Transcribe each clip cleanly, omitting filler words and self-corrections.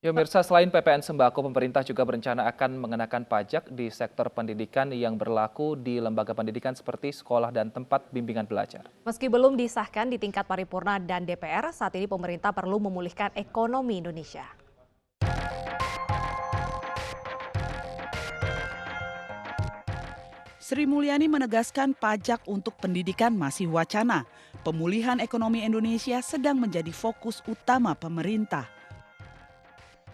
Ya, Mirsa, selain PPN sembako, pemerintah juga berencana akan mengenakan pajak di sektor pendidikan yang berlaku di lembaga pendidikan seperti sekolah dan tempat bimbingan belajar. Meski belum disahkan di tingkat paripurna dan DPR, saat ini pemerintah perlu memulihkan ekonomi Indonesia. Sri Mulyani menegaskan pajak untuk pendidikan masih wacana. Pemulihan ekonomi Indonesia sedang menjadi fokus utama pemerintah.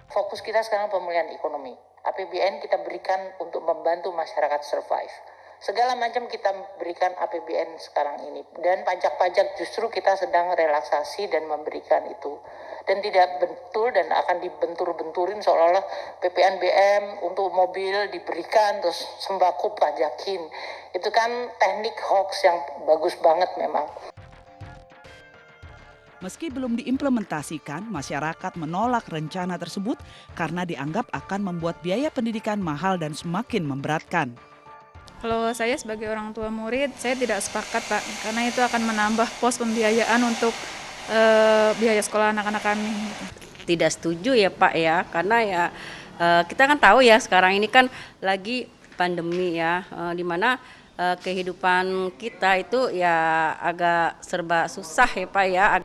Fokus kita sekarang pemulihan ekonomi. APBN kita berikan untuk membantu masyarakat survive. Segala macam kita berikan APBN sekarang ini. Dan pajak-pajak justru kita sedang relaksasi dan memberikan itu. Dan tidak betul dan akan dibentur-benturin seolah-olah PPNBM untuk mobil diberikan terus sembako pajakin. Itu kan teknik hoax yang bagus banget memang. Meski belum diimplementasikan, masyarakat menolak rencana tersebut karena dianggap akan membuat biaya pendidikan mahal dan semakin memberatkan. Kalau saya sebagai orang tua murid, saya tidak sepakat, Pak, karena itu akan menambah pos pembiayaan untuk biaya sekolah anak-anak kami. Tidak setuju ya Pak ya, karena ya kita kan tahu ya sekarang ini kan lagi pandemi ya, di mana kehidupan kita itu ya agak serba susah ya Pak ya.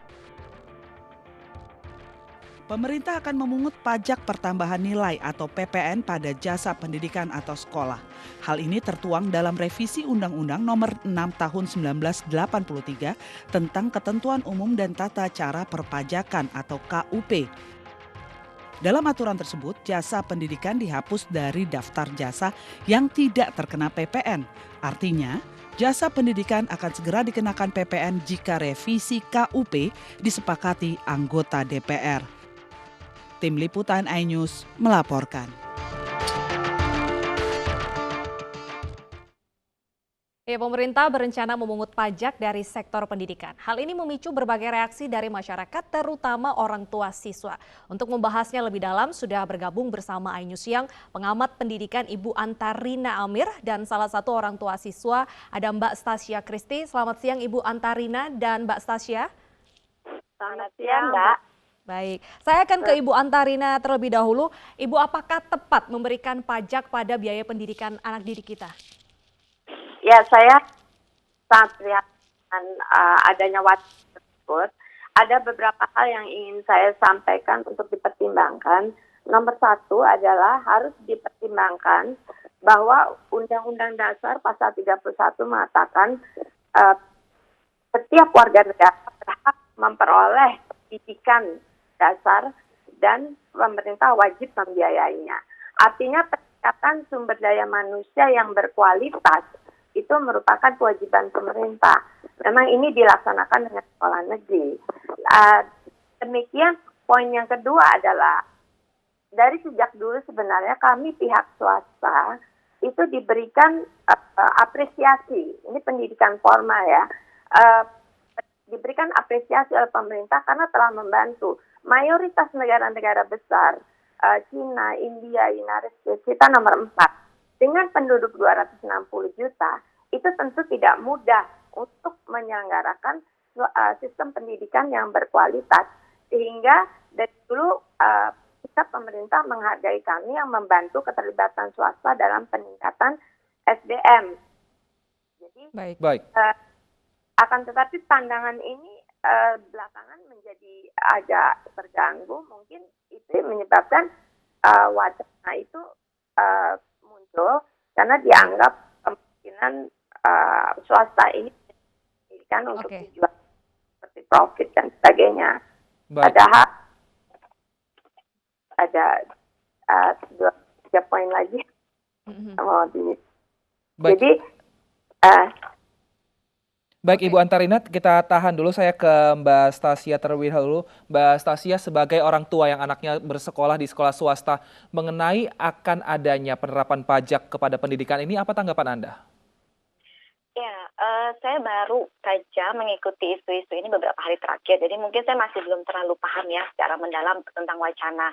Pemerintah akan memungut pajak pertambahan nilai atau PPN pada jasa pendidikan atau sekolah. Hal ini tertuang dalam revisi Undang-Undang Nomor 6 Tahun 1983 tentang Ketentuan Umum dan Tata Cara Perpajakan atau KUP. Dalam aturan tersebut, jasa pendidikan dihapus dari daftar jasa yang tidak terkena PPN. Artinya, jasa pendidikan akan segera dikenakan PPN jika revisi KUP disepakati anggota DPR. Tim Liputan iNews melaporkan. Pemerintah berencana memungut pajak dari sektor pendidikan. Hal ini memicu berbagai reaksi dari masyarakat, terutama orang tua siswa. Untuk membahasnya lebih dalam, sudah bergabung bersama iNews Siang, pengamat pendidikan Ibu Antarina Amir, dan salah satu orang tua siswa ada Mbak Stasia Kristi. Selamat siang Ibu Antarina dan Mbak Stasia. Selamat siang, Mbak. Baik, saya akan ke Ibu Antarina terlebih dahulu. Ibu, apakah tepat memberikan pajak pada biaya pendidikan anak didik kita? Ya, saya sangat prihatin adanya wacana tersebut. Ada beberapa hal yang ingin saya sampaikan untuk dipertimbangkan. Nomor satu adalah harus dipertimbangkan bahwa Undang-Undang Dasar Pasal 31 mengatakan setiap warga negara berhak memperoleh pendidikan dasar dan pemerintah wajib membiayainya. Artinya peningkatan sumber daya manusia yang berkualitas itu merupakan kewajiban pemerintah. Memang ini dilaksanakan dengan sekolah negeri. Demikian poin yang kedua adalah dari sejak dulu sebenarnya kami pihak swasta itu diberikan apresiasi. Ini pendidikan formal ya. Diberikan apresiasi oleh pemerintah karena telah membantu. Mayoritas negara-negara besar, China, India, United States, kita nomor 4. Dengan penduduk 260 juta, itu tentu tidak mudah untuk menyelenggarakan sistem pendidikan yang berkualitas. Sehingga dari dulu pemerintah menghargai kami yang membantu keterlibatan swasta dalam peningkatan SDM. Jadi, Baik. akan tetapi pandangan ini belakangan menjadi agak terganggu, mungkin itu menyebabkan wacana itu muncul karena dianggap kemungkinan swasta ini pendidikan untuk tujuan seperti profit dan sebagainya. Padahal ada 2-3 poin lagi mau ini. Jadi Baik, Ibu Antarina, kita tahan dulu. Saya ke Mbak Stasia terlebih dahulu. Mbak Stasia, sebagai orang tua yang anaknya bersekolah di sekolah swasta, mengenai akan adanya penerapan pajak kepada pendidikan ini, apa tanggapan Anda? Ya, Saya baru saja mengikuti isu-isu ini beberapa hari terakhir, jadi mungkin saya masih belum terlalu paham ya secara mendalam tentang wacana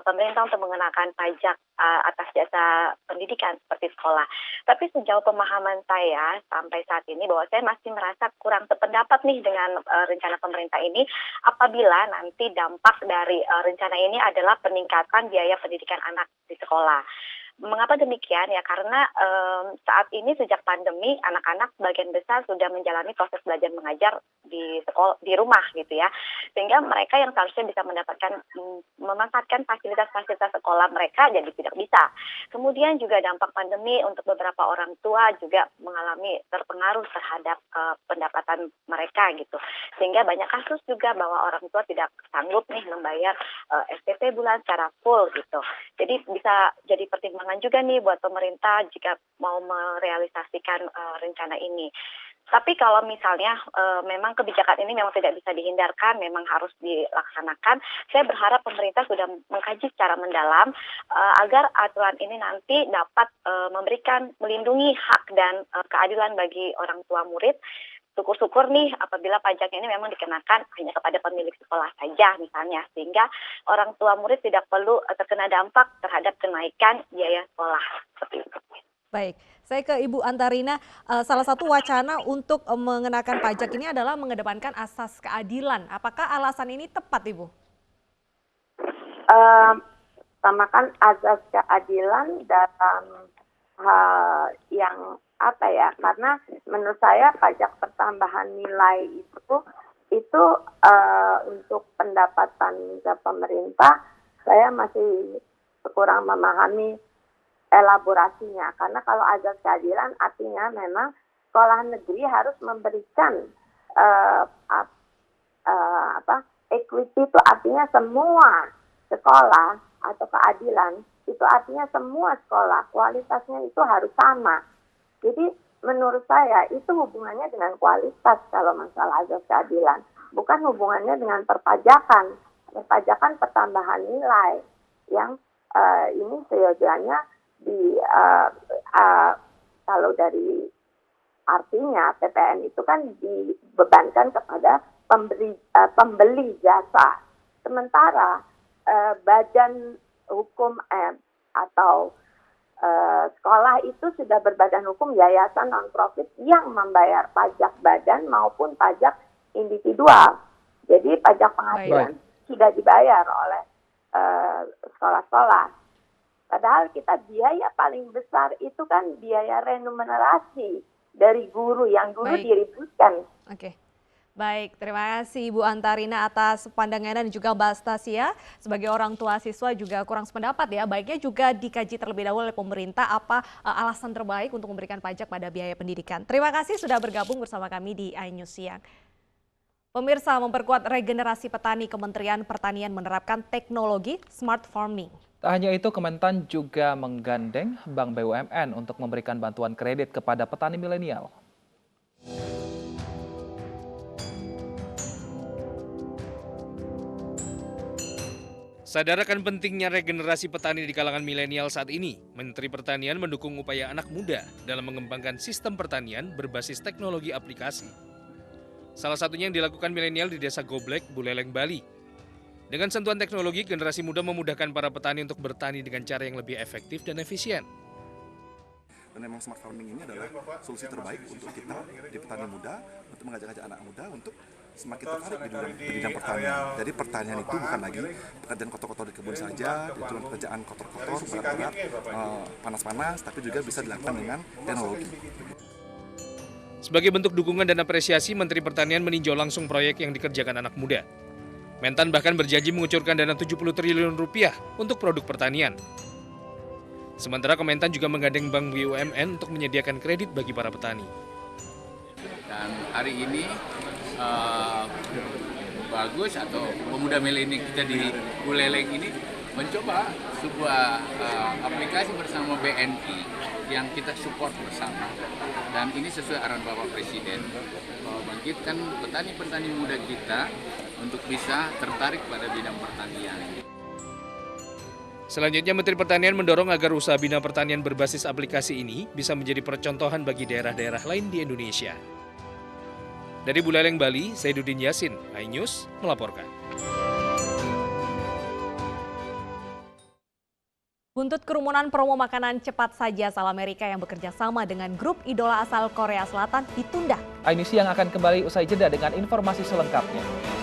pemerintah untuk mengenakan pajak atas jasa pendidikan seperti sekolah. Tapi sejauh pemahaman saya sampai saat ini bahwa saya masih merasa kurang sependapat nih dengan rencana pemerintah ini apabila nanti dampak dari rencana ini adalah peningkatan biaya pendidikan anak di sekolah. Mengapa demikian? Ya karena saat ini sejak pandemi anak-anak sebagian besar sudah menjalani proses belajar mengajar di sekolah, di rumah gitu ya, sehingga mereka yang seharusnya bisa mendapatkan memanfaatkan fasilitas-fasilitas sekolah mereka jadi tidak bisa. Kemudian juga dampak pandemi untuk beberapa orang tua juga mengalami terpengaruh terhadap pendapatan mereka gitu, sehingga banyak kasus juga bahwa orang tua tidak sanggup nih membayar SPP bulan secara full gitu. Jadi bisa jadi pertimbangan juga nih buat pemerintah jika mau merealisasikan rencana ini. Tapi kalau misalnya memang kebijakan ini memang tidak bisa dihindarkan, memang harus dilaksanakan, saya berharap pemerintah sudah mengkaji secara mendalam agar aturan ini nanti dapat memberikan, melindungi hak dan keadilan bagi orang tua murid. Syukur-syukur nih apabila pajaknya ini memang dikenakan hanya kepada pemilik sekolah saja misalnya, sehingga orang tua murid tidak perlu terkena dampak terhadap kenaikan biaya sekolah. Seperti itu. Baik, saya ke Ibu Antarina. Salah satu wacana untuk mengenakan pajak ini adalah mengedepankan asas keadilan. Apakah alasan ini tepat, Ibu? Sama kan asas keadilan dalam hal yang apa ya? Karena menurut saya pajak pertambahan nilai itu untuk pendapatan pemerintah saya masih kurang memahami elaborasinya, karena kalau azas keadilan artinya memang sekolah negeri harus memberikan equity, itu artinya semua sekolah, atau keadilan itu artinya semua sekolah kualitasnya itu harus sama. Jadi menurut saya itu hubungannya dengan kualitas kalau masalah azas keadilan, bukan hubungannya dengan perpajakan pertambahan nilai yang ini seyogianya kalau dari artinya PPN itu kan dibebankan kepada pembeli jasa, sementara badan hukum atau sekolah itu sudah berbadan hukum yayasan non-profit yang membayar pajak badan maupun pajak individual. Jadi pajak penghasilan sudah dibayar oleh sekolah-sekolah. Padahal kita biaya paling besar itu kan biaya remunerasi dari guru yang dulu diributkan. Oke. Baik, terima kasih Ibu Antarina atas pandangannya dan juga Mbak Stasia sebagai orang tua siswa juga kurang sependapat ya. Baiknya juga dikaji terlebih dahulu oleh pemerintah apa alasan terbaik untuk memberikan pajak pada biaya pendidikan. Terima kasih sudah bergabung bersama kami di iNews Siang. Pemirsa, memperkuat regenerasi petani, Kementerian Pertanian menerapkan teknologi smart farming. Tak hanya itu, Kementan juga menggandeng Bank BUMN untuk memberikan bantuan kredit kepada petani milenial. Sadar akan pentingnya regenerasi petani di kalangan milenial saat ini, Menteri Pertanian mendukung upaya anak muda dalam mengembangkan sistem pertanian berbasis teknologi aplikasi. Salah satunya yang dilakukan milenial di Desa Goblek, Buleleng, Bali. Dengan sentuhan teknologi, generasi muda memudahkan para petani untuk bertani dengan cara yang lebih efektif dan efisien. Dan memang smart farming ini adalah solusi terbaik untuk kita di petani muda, untuk mengajak-ajak anak muda untuk semakin tertarik di bidang pertanian. Jadi pertanian itu bukan lagi pekerjaan kotor-kotor di kebun saja, itu pekerjaan kotor-kotor, berat-berat, panas-panas, tapi juga bisa dilakukan dengan teknologi. Sebagai bentuk dukungan dan apresiasi, Menteri Pertanian meninjau langsung proyek yang dikerjakan anak muda. Mentan bahkan berjanji mengucurkan dana 70 triliun rupiah untuk produk pertanian. Sementara Kementan juga menggandeng Bank BUMN untuk menyediakan kredit bagi para petani. Dan hari ini bagus atau pemuda milenial kita di Buleleng ini mencoba sebuah aplikasi bersama BNI yang kita support bersama. Dan ini sesuai arahan Bapak Presiden, bangkitkan petani-petani muda kita untuk bisa tertarik pada bidang pertanian. Selanjutnya, Menteri Pertanian mendorong agar usaha bina pertanian berbasis aplikasi ini bisa menjadi percontohan bagi daerah-daerah lain di Indonesia. Dari Buleleng, Bali, Zaiduddin Yasin, iNews melaporkan. Buntut kerumunan promo makanan cepat saja asal Amerika yang bekerja sama dengan grup idola asal Korea Selatan ditunda. iNews yang akan kembali usai jeda dengan informasi selengkapnya.